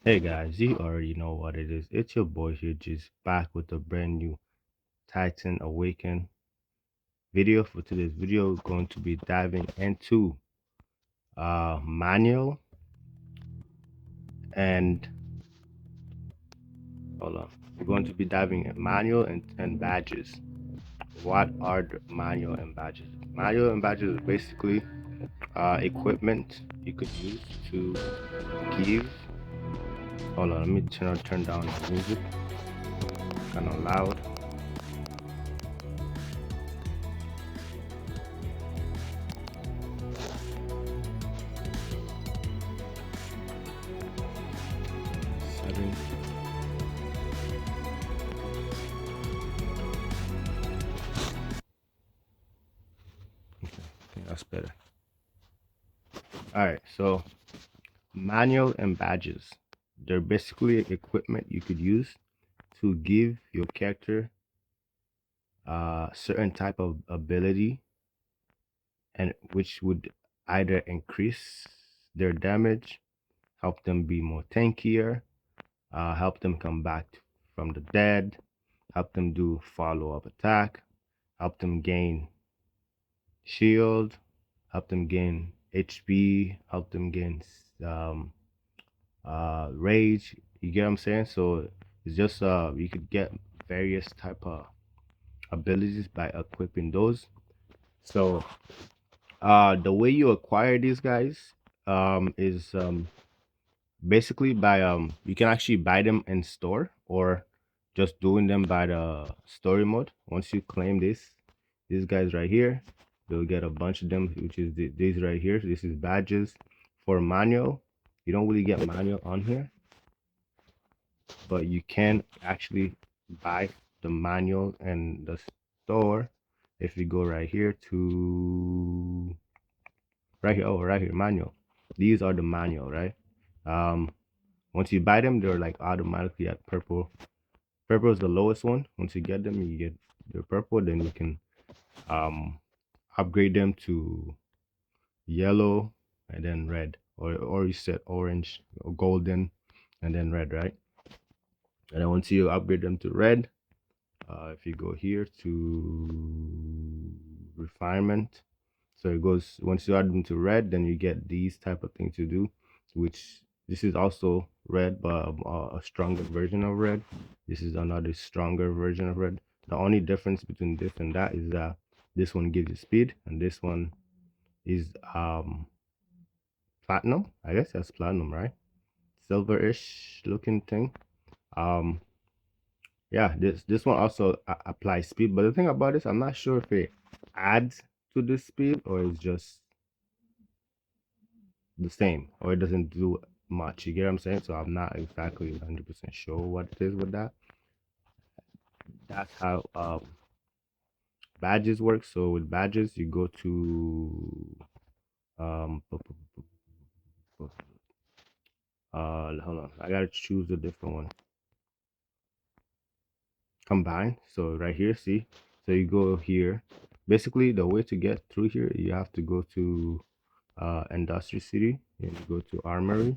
Hey guys, you already know what it is. It's your boy here, just back with a brand new Titan Awaken video. For today's video, we're going to be diving into manual and hold on. We're going to be diving in manual and badges. What are the manual and badges? Manual and badges is basically equipment you could use to give. Hold on, let me turn down the music. Kind of loud. 7. Okay, that's better. All right, so manual and badges. They're basically equipment you could use to give your character a certain type of ability, and which would either increase their damage, help them be more tankier, help them come back from the dead, help them do follow-up attack, help them gain shield, help them gain HP, help them gain um, rage. You get what I'm saying? So it's just you could get various type of abilities by equipping those. So the way you acquire these guys is basically by you can actually buy them in store or just doing them by the story mode. Once you claim these guys right here, you'll get a bunch of them, which is these right here. This is badges for manual. You don't really get manual on here, but you can actually buy the manual and the store. If you go right here to right here, oh, right here, manual. These are the manual, right? um Once you buy them, they're like automatically at purple. Purple is the lowest one. Once you get them, you get your purple, then you can um upgrade them to yellow and then red, or you set orange or golden and then red, right? And then once you upgrade them to red, if you go here to refinement, so it goes, once you add them to red, then you get these type of things to do, which this is also red, but a stronger version of red. This is another stronger version of red. The only difference between this and that is that this one gives you speed and this one is platinum. I guess that's platinum, right? Silver-ish looking thing. um Yeah, this one also applies speed, but the thing about this, I'm not sure if it adds to the speed or it's just the same or it doesn't do much. You get what I'm saying? So I'm not exactly 100% sure what it is with that. That's how badges work. So with badges, you go to um hold on, I gotta choose a different one. Combine. So right here, see, so you go here. Basically the way to get through here, you have to go to industry city and you go to armory,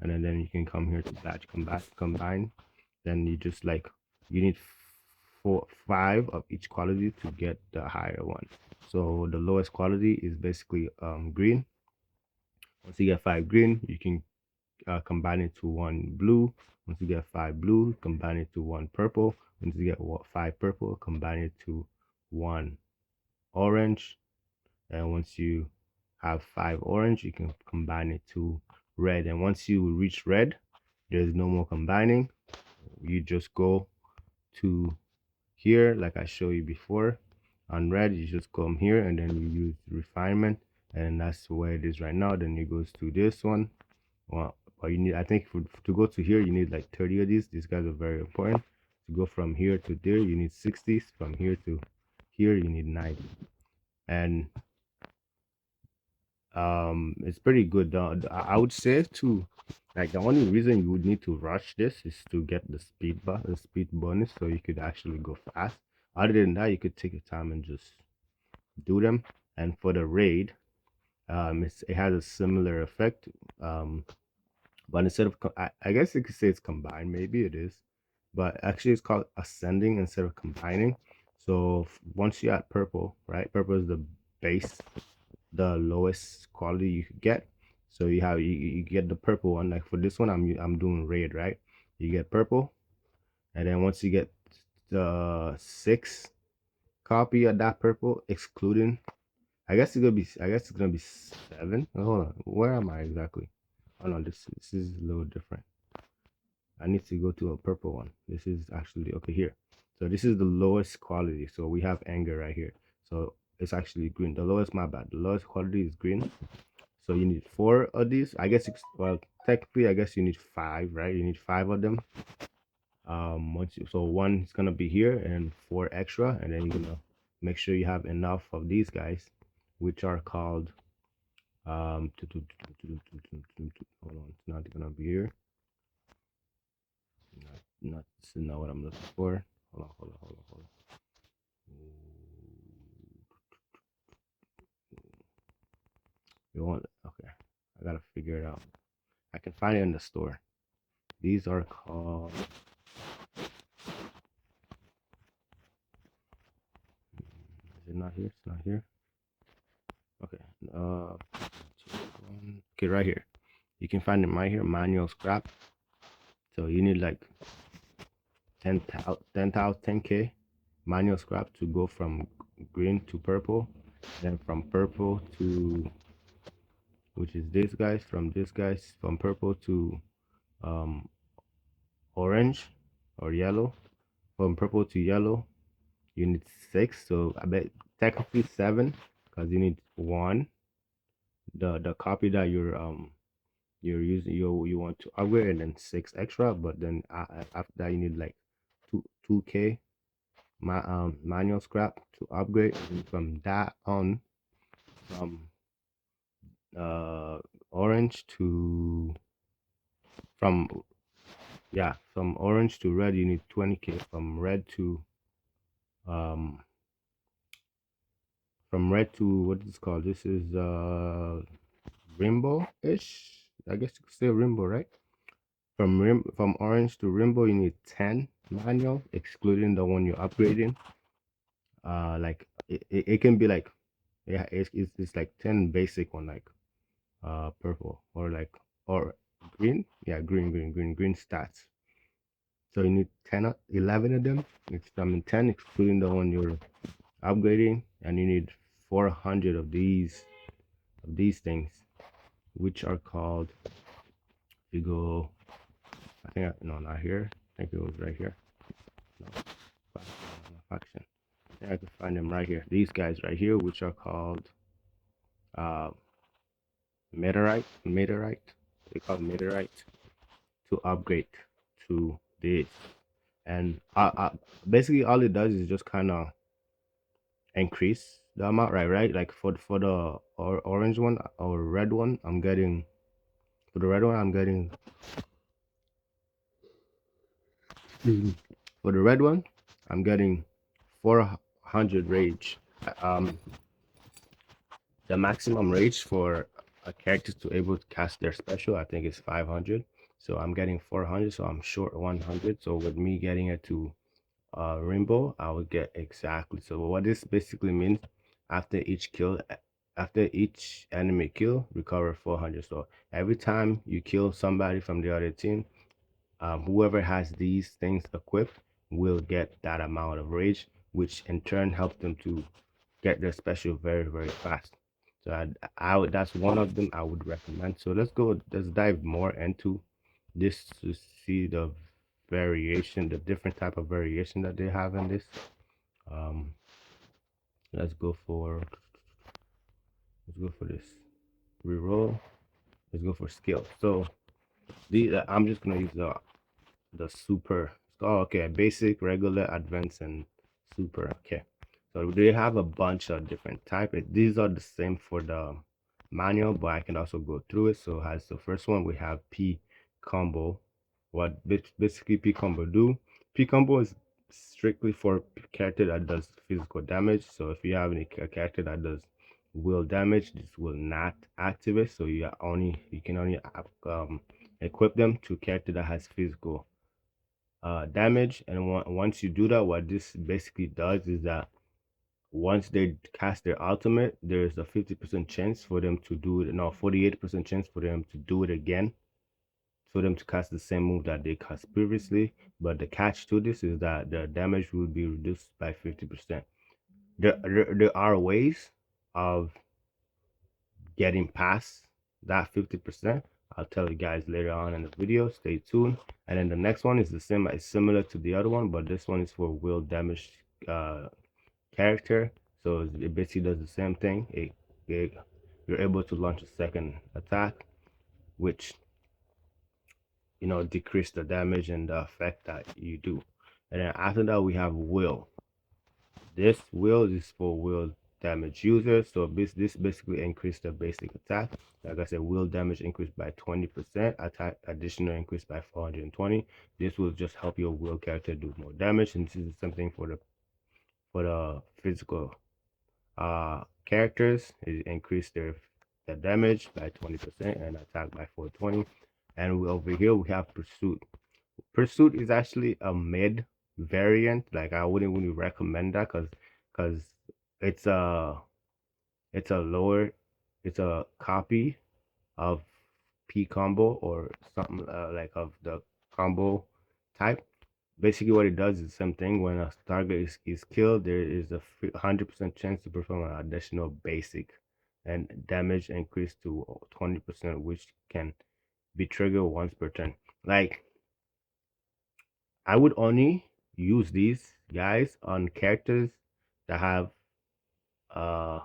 and then you can come here to batch combine. Then you just like, you need 5 of each quality to get the higher one. So the lowest quality is basically green. Once you get 5 green, you can combine it to 1 blue. Once you get 5 blue, combine it to 1 purple. Once you get 5 purple, combine it to 1 orange. And once you have 5 orange, you can combine it to red. And once you reach red, there's no more combining. You just go to here like I showed you before. On red, you just come here and then you use refinement, and that's where it is right now. Then it goes to this one. Well, but you need, I think to go to here, you need like 30 of these. These guys are very important. To go from here to there, you need 60s. From here to here, you need 90. And it's pretty good. I would say to, like, the only reason you would need to rush this is to get the speed bonus, so you could actually go fast. Other than that, you could take your time and just do them. And for the raid, it has a similar effect. um But instead of I guess you could say it's combined, maybe it is, but actually it's called ascending instead of combining. So once you add purple, right? Purple is the base, the lowest quality you could get. So you get the purple one. Like for this one, I'm doing red, right? You get purple, and then once you get the six copy of that purple, excluding, I guess it's gonna be seven. Oh, hold on, where am I exactly? Oh no, this is a little different. I need to go to a purple one. This is actually okay here. So this is the lowest quality. So we have anger right here. So it's actually green. The lowest, my bad. The lowest quality is green. So you need four of these. I guess well, technically, I guess you need five, right? You need five of them. So one is gonna be here and four extra, and then you're gonna make sure you have enough of these guys, which are called hold on, it's not gonna be here. Not this is not what I'm looking for. Hold on. You want okay? I gotta figure it out. I can find it in the store. These are called. Is it not here? It's not here. Okay. Okay, right here. You can find them right here. Manual scrap. So you need like 10K manual scrap to go from green to purple, then from purple to which is this guys, from purple to um orange or yellow, from purple to yellow you need six, so I bet technically seven because you need one, the copy that you're using, you want to upgrade, and then six extra, but then after that you need like 2K manual scrap to upgrade, and from that on, from uh orange to from yeah, from orange to red you need 20K, um from red to what is it called, this is rainbow-ish, I guess you could say rainbow, right? From orange to rainbow you need 10 manual, excluding the one you're upgrading. Like it can be like, yeah, it's like 10 basic one, like purple or like or green, yeah, green stats. So you need 10 11 of them. It's, I mean 10 excluding the one you're upgrading, and you need 400 of these things, which are called, you go, I think no, not here, I think it was right here. No, faction. I think I can find them right here, these guys right here, which are called uh meteorite, they call meteorite, to upgrade to this. And basically all it does is just kind of increase the amount, right? Like for the orange one or red one, I'm getting, for the red one I'm getting for the red one I'm getting 400 rage. um the maximum rage for a character to able to cast their special, I think, is 500. So I'm getting 400, so I'm short 100. So with me getting it to rainbow, I would get exactly. So what this basically means, after each kill, after each enemy kill, recover 400. So every time you kill somebody from the other team, whoever has these things equipped will get that amount of rage, which in turn helps them to get their special very, very fast. So I would, that's one of them I would recommend. So let's dive more into this to see the variation, the different type of variation that they have in this. Um, let's go for this reroll. Let's go for skill. So these, I'm just gonna use the super. Oh, okay, basic, regular, advanced, and super. Okay, so they have a bunch of different type. These are the same for the manual, but I can also go through it. So as the first one, we have P combo. What basically P combo do? P combo is strictly for character that does physical damage. So if you have any character that does will damage, this will not activate. So you can only equip them to character that has physical damage. And once you do that, what this basically does is that once they cast their ultimate, there's a 50% chance for them to do it. No, 48% chance for them to do it again. For them to cast the same move that they cast previously. But the catch to this is that the damage will be reduced by 50%. There are ways of getting past that 50%. I'll tell you guys later on in the video. Stay tuned. And then the next one is the same. It's similar to the other one, but this one is for will damage character. So it basically does the same thing. You're able to launch a second attack, which decrease the damage and the effect that you do. And then after that, we have will. This will is for will damage users. So this basically increased the basic attack. Like I said, will damage increased by 20%, attack additional increased by 420. This will just help your will character do more damage. And this is something for the physical characters. It increased their damage by 20% and attack by 420. And over here we have pursuit. Pursuit is actually a mid variant. Like I wouldn't really recommend that because it's a it's a lower it's a copy of P combo or something like of the combo type. Basically, what it does is the same thing. When a target is killed, there is a 100% chance to perform an additional basic and damage increase to 20%, which can be triggered once per turn. Like I would only use these guys on characters that have uh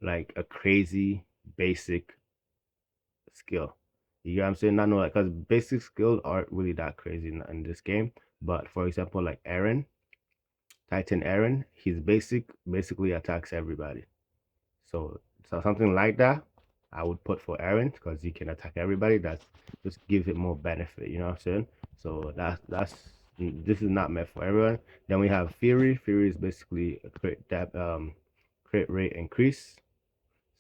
like a crazy basic skill. You know what I'm saying? Not know like because basic skills aren't really that crazy in this game. But for example, like Aaron, Titan Aaron, his basically attacks everybody. So something like that, I would put for Aaron because he can attack everybody. That's just gives it more benefit. You know what I'm saying? So that's this is not meant for everyone. Then we have Fury. Fury is basically a crit rate increase.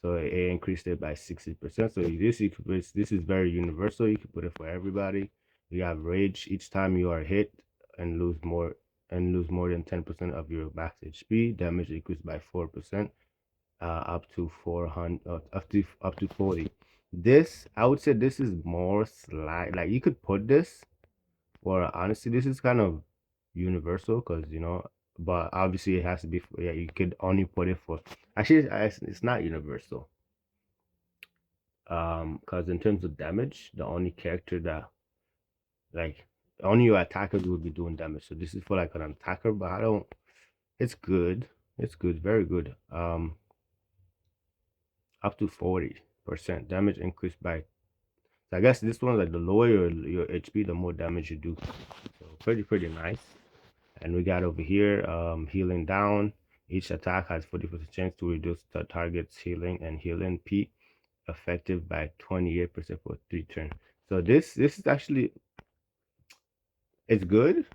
So it increased it by 60%. So this is very universal. You can put it for everybody. You have Rage. Each time you are hit and lose more than 10% of your max HP, damage increased by 4%, up to 400, up to 40. This I would say this is more slide. Like you could put this, or honestly, this is kind of universal because but obviously it has to be. Yeah, you could only put it for. Actually, it's not universal. Because in terms of damage, the only character that like only your attackers will be doing damage. So this is for like an attacker, but I don't. It's good. It's good. Very good. Up to 40% damage increased by. So I guess this one, like the lower your HP, the more damage you do. So pretty nice. And we got over here, healing down. Each attack has 40% chance to reduce the target's healing and healing P effective by 28% for 3 turns. So this is actually it's good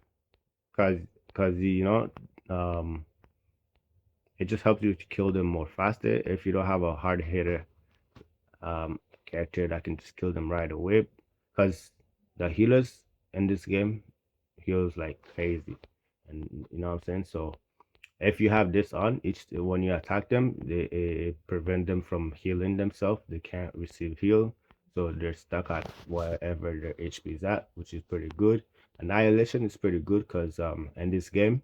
because it just helps you to kill them more faster if you don't have a hard hitter character that can just kill them right away, because the healers in this game heals like crazy, and you know what I'm saying. So if you have this on, each when you attack them, it prevent them from healing themselves. They can't receive heal, so they're stuck at wherever their HP is at, which is pretty good. Annihilation is pretty good because in this game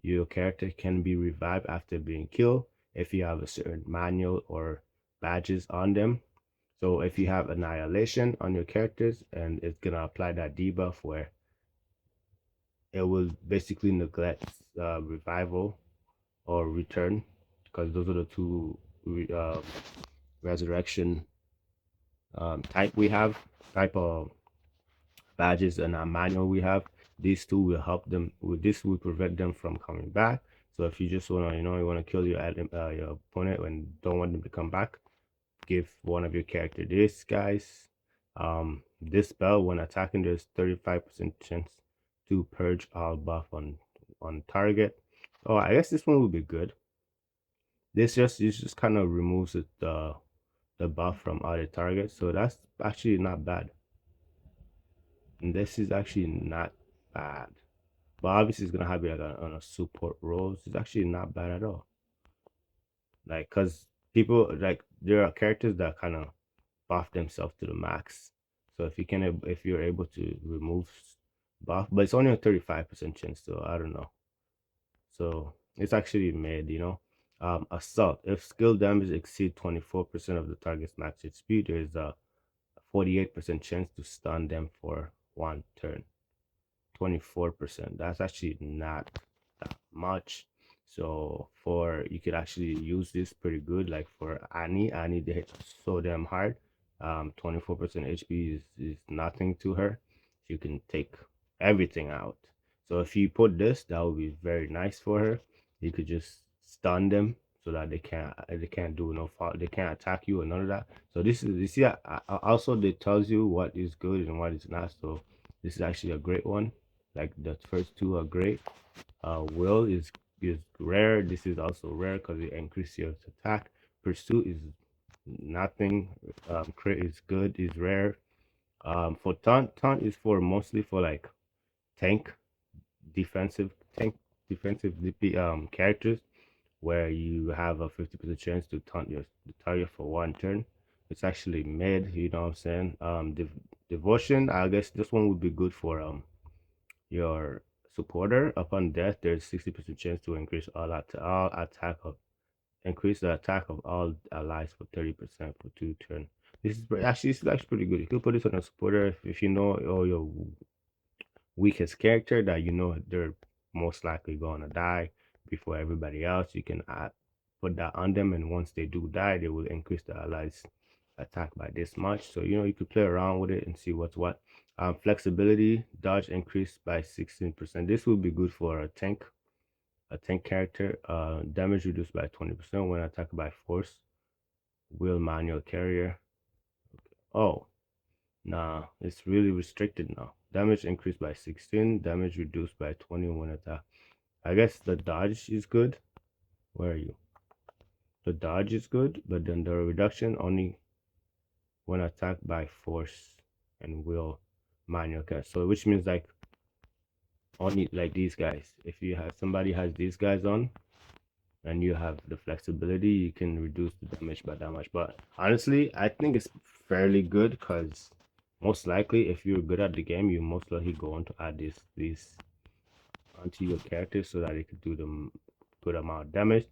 your character can be revived after being killed if you have a certain manual or badges on them. So if you have annihilation on your characters, and it's gonna apply that debuff where it will basically neglect revival or return, because those are the two resurrection type of badges and manual we have. These two will help them. With this will prevent them from coming back. So if you just wanna you wanna kill your opponent and don't want them to come back, give one of your character this, guys. This spell when attacking, there's 35% chance to purge all buff on target. Oh, I guess this one will be good. This just kind of removes the buff from other targets. So that's actually not bad. And this is actually not bad. But obviously it's gonna have it like on a support role. So it's actually not bad at all. Like, cause people like there are characters that kind of buff themselves to the max. So if you're able to remove buff, but it's only a 35% chance, so I don't know. So it's actually made, assault. If skill damage exceed 24% of the target's max HP, there is a 48% chance to stun them for one turn. 24%. That's actually not that much. So for you could actually use this pretty good. Like for Annie they hit so damn hard. 24% HP is nothing to her. You can take everything out. So if you put this, that would be very nice for her. You could just stun them so that they can't do no fault. They can't attack you or none of that. So this is you see also it tells you what is good and what is not. So this is actually a great one. Like the first two are great. Will is rare. This is also rare because it increases your attack. Pursuit is nothing. Crit is good. Is rare. For taunt is for mostly for like tank defensive tank defensive DP characters where you have a 50% chance to taunt your the target for one turn. It's actually mid. You know what I'm saying? Devotion. I guess this one would be good for your supporter. Upon death, there's 60% chance to increase the attack of all allies for 30% for 2 turn. This is actually pretty good. You could put this on a supporter if you know all your weakest character that you know they're most likely gonna die before everybody else. You can put that on them, and once they do die, they will increase the allies attack by this much. So you could play around with it and see what's what. Flexibility, dodge increased by 16%. This will be good for a tank character. Damage reduced by 20% when attacked by force. Will manual carrier. Oh, nah, it's really restricted now. Damage increased by 16. Damage reduced by 20 when attacked. I guess the dodge is good. Where are you? The dodge is good, but then the reduction only when attacked by force and will manual cast. So which means like only like these guys. If you have somebody has these guys on and you have the flexibility, you can reduce the damage by that much. But honestly, I think it's fairly good because most likely if you're good at the game, you most likely go on to add these onto your character so that it could do the good amount of damage.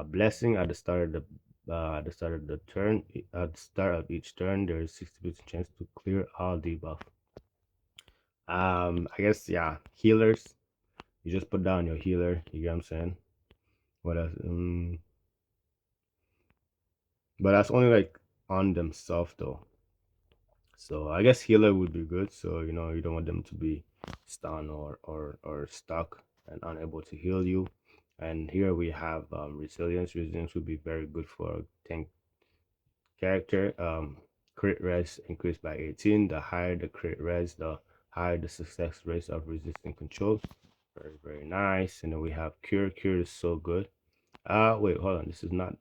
Blessing at the start of the turn, at the start of each turn, there is 60% chance to clear all debuff. I guess yeah, healers. You just put down your healer. You get what I'm saying? What else? But that's only like on themselves though. So I guess healer would be good. So you don't want them to be stunned or stuck and unable to heal you. And here we have resilience. Resilience would be very good for a tank character. Crit res increased by 18. The higher the crit res, the higher the success rate of resistant controls. Very, very nice. And then we have cure. Cure is so good. Wait, hold on. This is not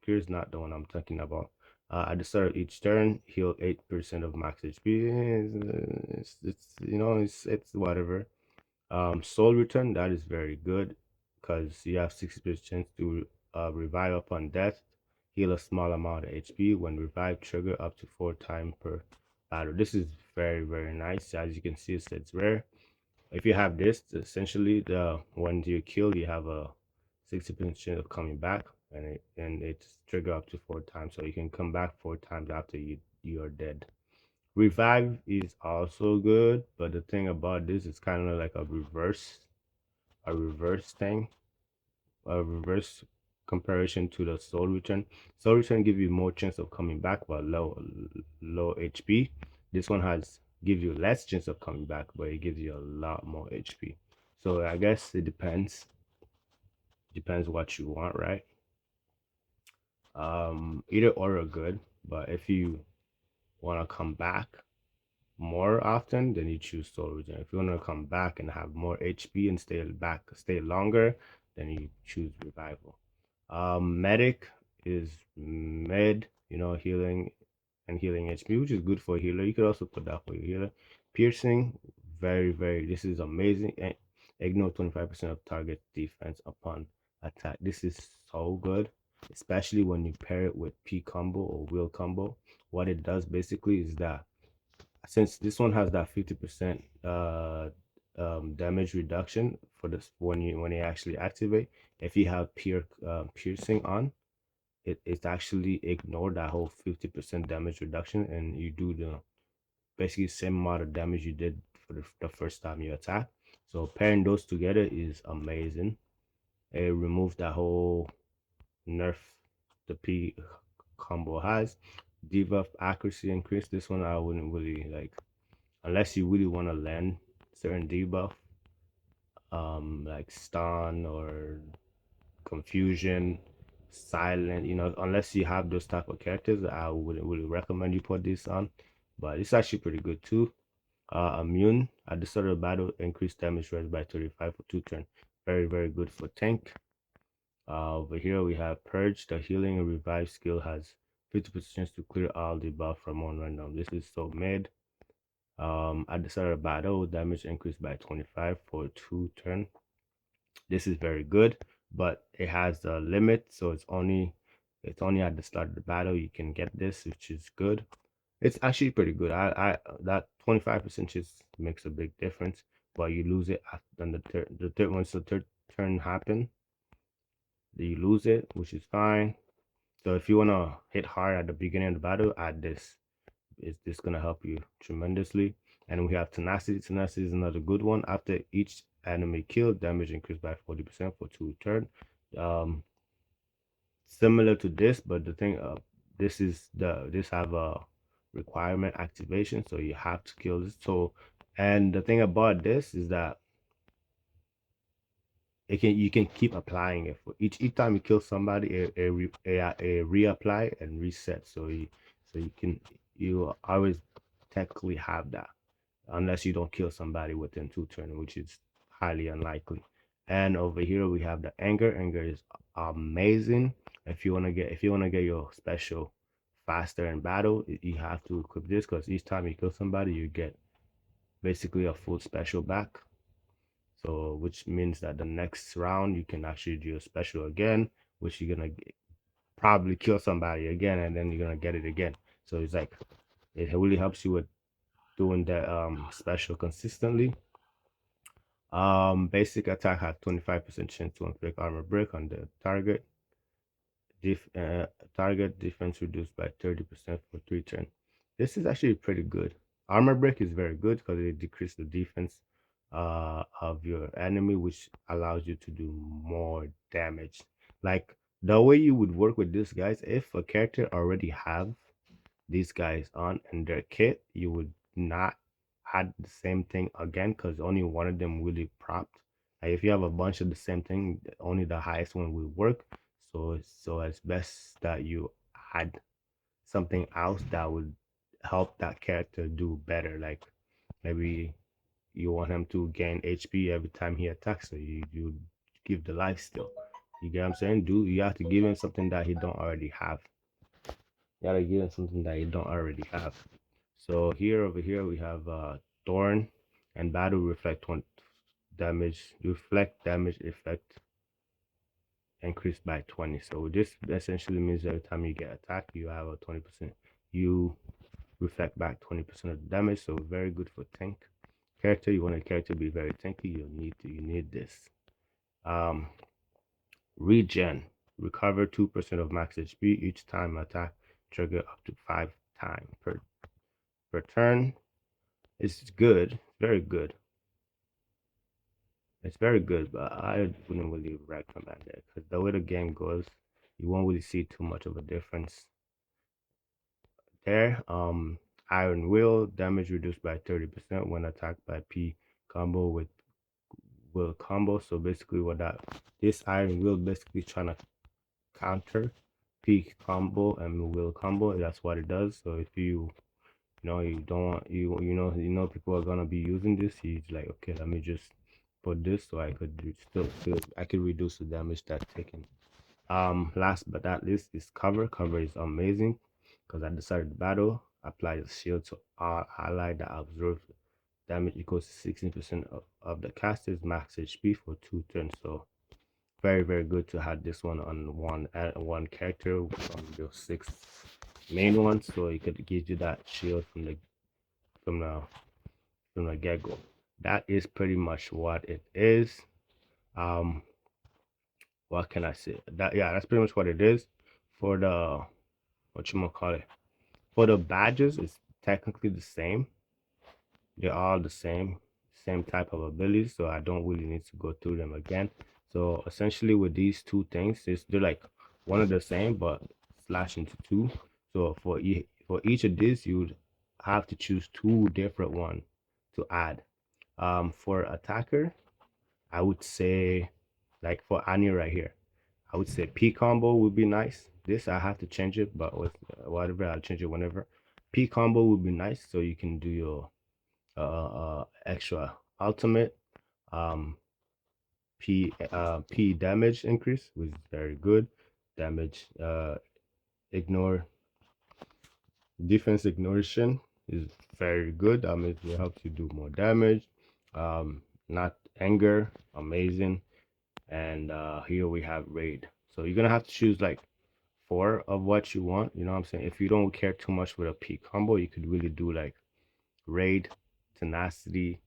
cure is not the one I'm talking about. At the start of each turn, heal 8% of max HP. It's whatever. Soul return, that is very good because you have 60% chance to revive upon death, heal a small amount of HP when revive trigger up to 4 times per battle. This is very, very nice. As you can see, it's rare. If you have this, essentially the when you kill, you have a 60% chance of coming back, and it's trigger up to 4 times, so you can come back 4 times after you're dead. Revive is also good, but the thing about this is kind of like a reverse thing, a reverse comparison to the soul return. Soul return give you more chance of coming back but low HP. This one has give you less chance of coming back, but it gives you a lot more HP. So I guess it depends what you want, right? Either or are good, but if you want to come back more often, then you choose soul return. If you want to come back and have more HP and stay longer, then you choose revival. Medic is mid. healing and healing HP, which is good for a healer. You could also put that for your healer. Piercing, very, very, this is amazing. And ignore 25% of target defense upon attack. This is so good, especially when you pair it with P combo or will combo. What it does basically is that since this one has that 50% damage reduction for this when you actually activate, if you have piercing on, it's actually ignore that whole 50% damage reduction, and you do the basically same amount of damage you did for the first time you attack. So pairing those together is amazing. It removes that whole nerf the P combo has. Debuff accuracy increase. This one I wouldn't really like unless you really want to learn certain debuff, like stun or confusion, silent. Unless you have those type of characters, I wouldn't really recommend you put this on. But it's actually pretty good too. Immune at the start of the battle, increased damage raised by 35 for 2 turns. Very, very good for tank. Over here we have Purge. The healing and revive skill has 50% chance to clear all the buff from one random. This is so mid. At the start of the battle, damage increased by 25 for 2 turns. This is very good, but it has a limit, so it's only at the start of the battle you can get this, which is good. It's actually pretty good. I that 25% just makes a big difference, but you lose it after the third once the third turn happen, you lose it, which is fine. So if you wanna hit hard at the beginning of the battle, add this. Is this gonna help you tremendously? And we have tenacity. Tenacity is another good one. After each enemy kill, damage increased by 40% for 2 turns. Um, Similar to this, but the thing this have a requirement activation, so you have to kill this. So, and the thing about this is that you can keep applying it for each time you kill somebody, a reapply and reset. So you always technically have that unless you don't kill somebody within 2 turns, which is highly unlikely. And over here we have the anger. Anger is amazing. If you wanna get your special faster in battle, you have to equip this because each time you kill somebody, you get basically a full special back. So which means that the next round you can actually do a special again, which you're gonna probably kill somebody again, and then you're gonna get it again. So it's like it really helps you with doing that special consistently. Basic attack has 25% chance to inflict armor break on the target. Def Target defense reduced by 30% for 3 turns. This is actually pretty good. Armor break is very good because it decreases the defense of your enemy, which allows you to do more damage. Like the way you would work with this, guys, if a character already have these guys on in their kit, you would not add the same thing again because only one of them will be propped. Like if you have a bunch of the same thing, only the highest one will work. So it's best that you add something else that would help that character do better. Like maybe you want him to gain HP every time he attacks, so you give the life steal. You get what I'm saying? You have to give him something that he don't already have. You gotta give him something that you don't already have. So over here we have Thorn and Battle reflect damage effect increased by 20. So this essentially means every time you get attacked, you have a 20%. You reflect back 20% of the damage. So very good for tank character. You want a character to be very tanky. You need this. Um, Regen. Recover 2% of max HP each time attack trigger up to 5 times per turn. It's good, very good. It's very good, but I wouldn't really recommend it because the way the game goes, you won't really see too much of a difference there. Iron Will damage reduced by 30% when attacked by P combo with Will combo. So basically, this Iron Will basically trying to counter P combo and Will combo. That's what it does. So if you don't want people are gonna be using this, he's like, okay, let me just put this so I could I could reduce the damage that's taken. Last but not least is cover. Cover is amazing. because at the start of the battle, apply the shield to all ally that absorbs damage equals to 16% of the caster's max HP for 2 turns. So very very good to have this one on one character from the 6 main ones, so it could give you that shield from the from the get-go. That is pretty much what it is. um what can I say? That, yeah, that's pretty much what it is. For the, what you gonna call it, for the badges, it's technically the same. They're all the same type of abilities, so I don't really need to go through them again. So essentially with these two things, they're like one of the same but slash into two. So for each of these, you would have to choose two different ones to add. For attacker, I would say, like for Annie right here, I would say P combo would be nice. This I have to change it, but with whatever, I'll change it whenever. P combo would be nice, so you can do your extra ultimate. um P damage increase, which is very good. Damage ignore defense ignoration is very good. That means it helps you do more damage. Not anger, amazing. And here we have raid. So you're gonna have to choose like four of what you want. You know what I'm saying? If you don't care too much with a P combo, you could really do like raid, tenacity.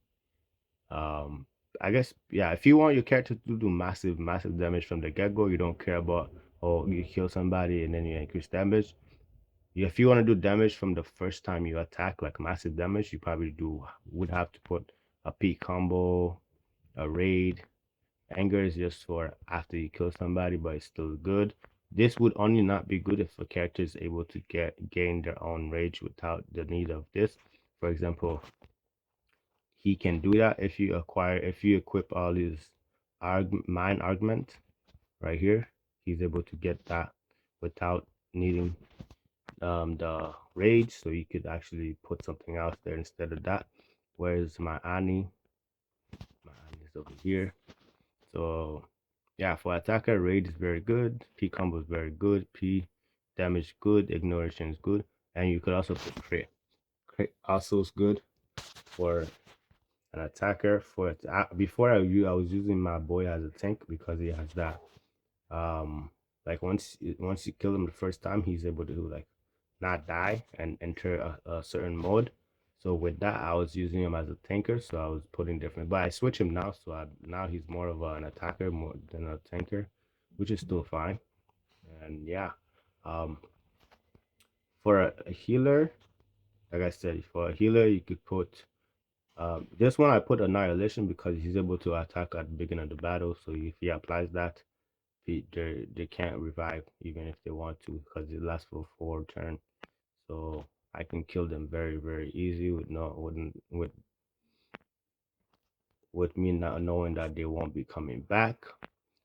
Um, I guess, yeah. If you want your character to do massive damage from the get go, you don't care about, oh, you kill somebody and then you increase damage. If you want to do damage from the first time you attack, like massive damage, you probably would have to put a P combo, a raid. Anger is just for after you kill somebody, but it's still good. This would only not be good if a character is able to gain their own rage without the need of this. For example, he can do that if you equip all his mind augment right here. He's able to get that without needing the rage, so you could actually put something else there instead of that. Whereas my Annie is over here. So yeah, for attacker, raid is very good. P combo is very good. P damage good. Ignoration is good. And you could also put crit. Crit also is good for an attacker. Before I was using my boy as a tank because he has that. Like once you kill him the first time, he's able to like not die and enter a certain mode. So with that, I was using him as a tanker, so I was putting different. But I switch him now, so now he's more of an attacker more than a tanker, which is still fine. And yeah, um, for a healer, like I said, for a healer, you could put this one. I put Annihilation because he's able to attack at the beginning of the battle. So if he applies that, they can't revive even if they want to because it lasts for 4 turns. So I can kill them very easy with no with me not knowing that they won't be coming back.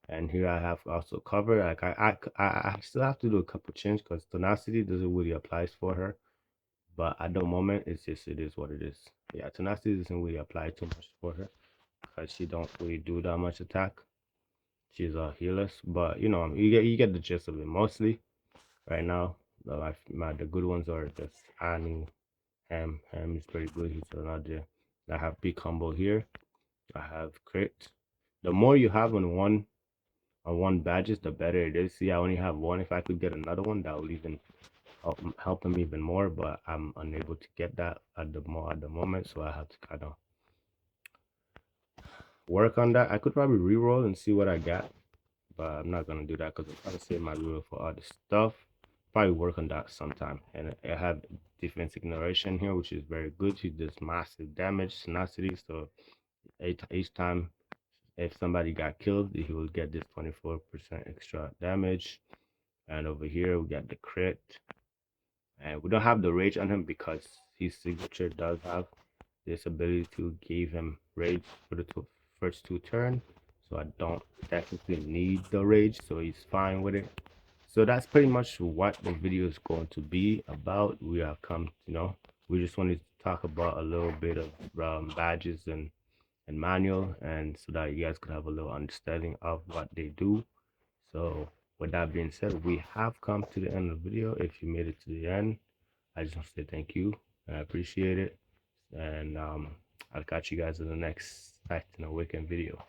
And here I have also cover. Like I still have to do a couple changes because tenacity doesn't really apply for her. But at the moment, it is what it is. Yeah, tenacity doesn't really apply too much for her because she don't really do that much attack. She's a healer, but you get the gist of it mostly. Right now, the good ones are just Annie. Ham is pretty good. He's another. I have big combo here. I have crit. The more you have on one badges, the better it is. See, I only have one. If I could get another one, that would even help him even more. But I'm unable to get that at the moment, so I have to kind of work on that. I could probably re-roll and see what I got, but I'm not gonna do that because I'm trying to save my reroll for other stuff. Probably work on that sometime. And I have defense ignoration here, which is very good. She does massive damage, tenacity. So each time if somebody got killed, he will get this 24% extra damage. And over here we got the crit. And we don't have the rage on him because his signature does have this ability to give him rage for the first 2 turns. So I don't technically need the rage, so he's fine with it. So that's pretty much what the video is going to be about. We have come, we just wanted to talk about a little bit of badges and manual, and so that you guys could have a little understanding of what they do. So with that being said, we have come to the end of the video. If you made it to the end, I just want to say thank you. I appreciate it. And I'll catch you guys in the next Fact in a Weekend video.